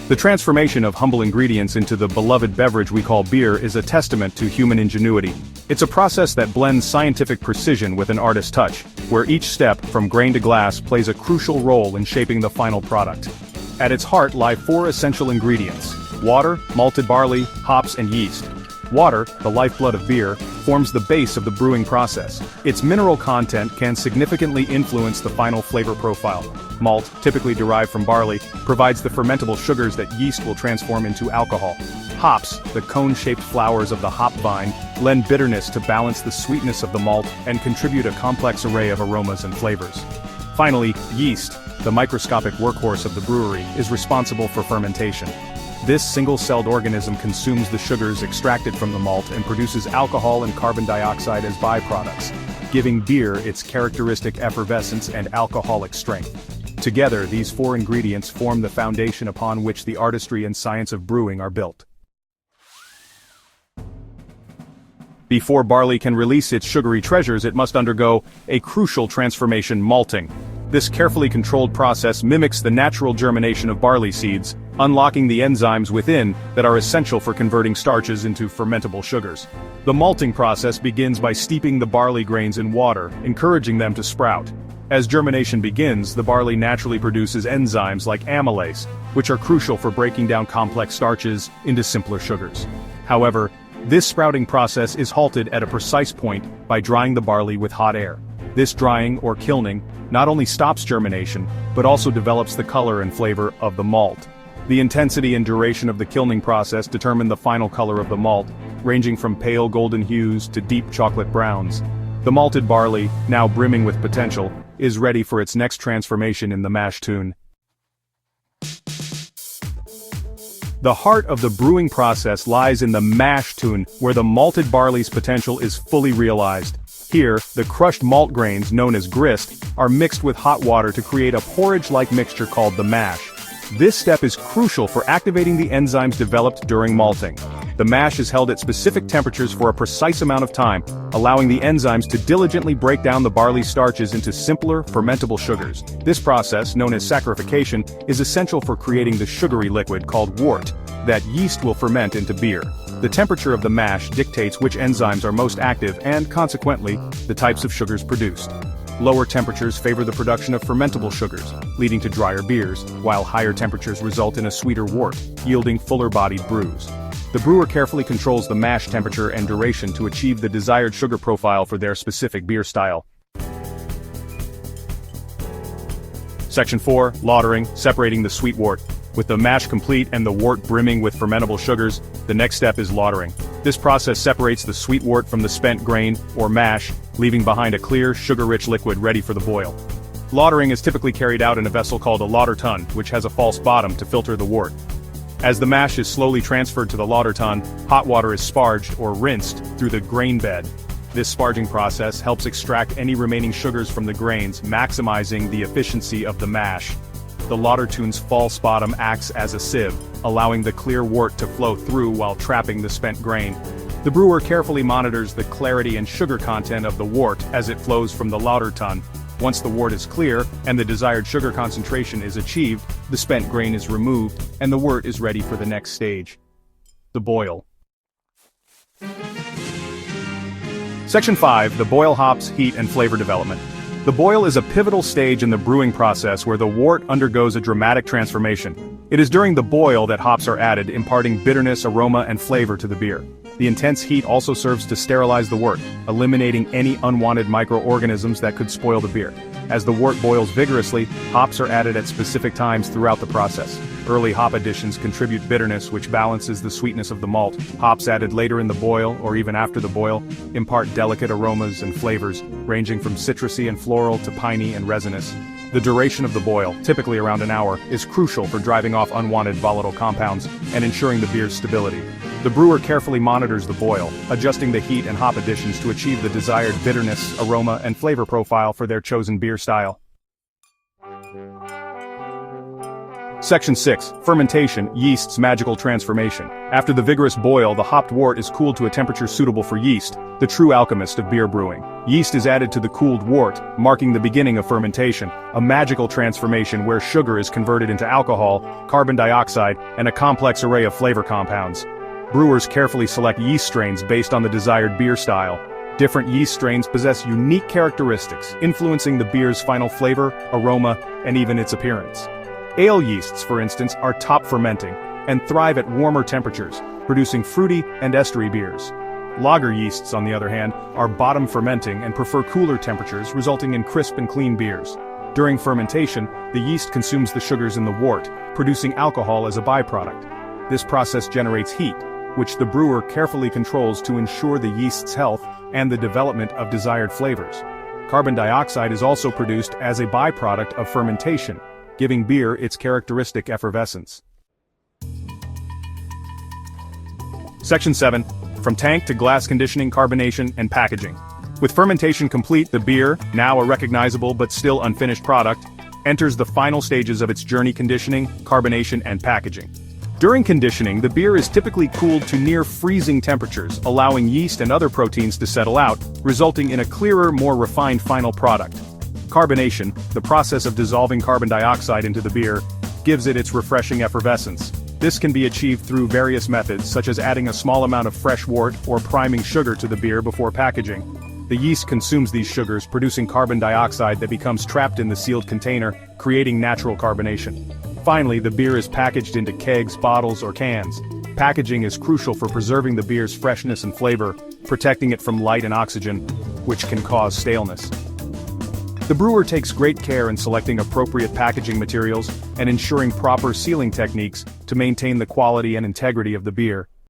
The transformation of humble ingredients into the beloved beverage we call beer is a testament to human ingenuity. It's a process that blends scientific precision with an artist's touch, where each step, from grain to glass, plays a crucial role in shaping the final product. At its heart lie four essential ingredients: water, malted barley, hops, and yeast. Water, the lifeblood of beer, forms the base of the brewing process. Its mineral content can significantly influence the final flavor profile. Malt, typically derived from barley, provides the fermentable sugars that yeast will transform into alcohol. Hops, the cone-shaped flowers of the hop vine, lend bitterness to balance the sweetness of the malt and contribute a complex array of aromas and flavors. Finally, yeast, the microscopic workhorse of the brewery, is responsible for fermentation. This single-celled organism consumes the sugars extracted from the malt and produces alcohol and carbon dioxide as byproducts, giving beer its characteristic effervescence and alcoholic strength. Together, these four ingredients form the foundation upon which the artistry and science of brewing are built. Before barley can release its sugary treasures, it must undergo a crucial transformation: malting. This carefully controlled process mimics the natural germination of barley seeds, unlocking the enzymes within that are essential for converting starches into fermentable sugars. The malting process begins by steeping the barley grains in water, encouraging them to sprout. As germination begins, the barley naturally produces enzymes like amylase, which are crucial for breaking down complex starches into simpler sugars. However, this sprouting process is halted at a precise point by drying the barley with hot air. This drying, or kilning, not only stops germination, but also develops the color and flavor of the malt. The intensity and duration of the kilning process determine the final color of the malt, ranging from pale golden hues to deep chocolate browns. The malted barley, now brimming with potential, is ready for its next transformation in the mash tun. The heart of the brewing process lies in the mash tun, where the malted barley's potential is fully realized. Here, the crushed malt grains, known as grist, are mixed with hot water to create a porridge-like mixture called the mash. This step is crucial for activating the enzymes developed during malting. The mash is held at specific temperatures for a precise amount of time, allowing the enzymes to diligently break down the barley starches into simpler, fermentable sugars. This process, known as saccharification, is essential for creating the sugary liquid called wort that yeast will ferment into beer. The temperature of the mash dictates which enzymes are most active and, consequently, the types of sugars produced. Lower temperatures favor the production of fermentable sugars, leading to drier beers, while higher temperatures result in a sweeter wort, yielding fuller-bodied brews. The brewer carefully controls the mash temperature and duration to achieve the desired sugar profile for their specific beer style. Section 4. Lautering, separating the sweet wort. With the mash complete and the wort brimming with fermentable sugars, the next step is lautering. This process separates the sweet wort from the spent grain, or mash, leaving behind a clear, sugar-rich liquid ready for the boil. Lautering is typically carried out in a vessel called a lauter tun, which has a false bottom to filter the wort. As the mash is slowly transferred to the lauter tun, hot water is sparged, or rinsed, through the grain bed. This sparging process helps extract any remaining sugars from the grains, maximizing the efficiency of the mash. The lauter tun's false bottom acts as a sieve, allowing the clear wort to flow through while trapping the spent grain. The brewer carefully monitors the clarity and sugar content of the wort as it flows from the lauter tun. Once the wort is clear, and the desired sugar concentration is achieved, the spent grain is removed, and the wort is ready for the next stage: the boil. Section 5. The boil: hops, heat, and flavor development. The boil is a pivotal stage in the brewing process where the wort undergoes a dramatic transformation. It is during the boil that hops are added, imparting bitterness, aroma, and flavor to the beer. The intense heat also serves to sterilize the wort, eliminating any unwanted microorganisms that could spoil the beer. As the wort boils vigorously, hops are added at specific times throughout the process. Early hop additions contribute bitterness, which balances the sweetness of the malt. Hops added later in the boil, or even after the boil, impart delicate aromas and flavors, ranging from citrusy and floral to piney and resinous. The duration of the boil, typically around an hour, is crucial for driving off unwanted volatile compounds and ensuring the beer's stability. The brewer carefully monitors the boil, adjusting the heat and hop additions to achieve the desired bitterness, aroma, and flavor profile for their chosen beer style. Section 6. Fermentation, yeast's magical transformation. After the vigorous boil, the hopped wort is cooled to a temperature suitable for yeast, the true alchemist of beer brewing. Yeast is added to the cooled wort, marking the beginning of fermentation, a magical transformation where sugar is converted into alcohol, carbon dioxide, and a complex array of flavor compounds. Brewers carefully select yeast strains based on the desired beer style. Different yeast strains possess unique characteristics, influencing the beer's final flavor, aroma, and even its appearance. Ale yeasts, for instance, are top fermenting, and thrive at warmer temperatures, producing fruity and estery beers. Lager yeasts, on the other hand, are bottom fermenting and prefer cooler temperatures, resulting in crisp and clean beers. During fermentation, the yeast consumes the sugars in the wort, producing alcohol as a byproduct. This process generates heat, which the brewer carefully controls to ensure the yeast's health and the development of desired flavors. Carbon dioxide is also produced as a byproduct of fermentation, giving beer its characteristic effervescence. Section 7. From tank to glass conditioning, carbonation, and packaging. With fermentation complete, the beer, now a recognizable but still unfinished product, enters the final stages of its journey: conditioning, carbonation, and packaging. During conditioning, the beer is typically cooled to near freezing temperatures, allowing yeast and other proteins to settle out, resulting in a clearer, more refined final product. Carbonation, the process of dissolving carbon dioxide into the beer, gives it its refreshing effervescence. This can be achieved through various methods, such as adding a small amount of fresh wort or priming sugar to the beer before packaging. The yeast consumes these sugars, producing carbon dioxide that becomes trapped in the sealed container, creating natural carbonation. Finally, the beer is packaged into kegs, bottles, or cans. Packaging is crucial for preserving the beer's freshness and flavor, protecting it from light and oxygen, which can cause staleness. The brewer takes great care in selecting appropriate packaging materials and ensuring proper sealing techniques to maintain the quality and integrity of the beer.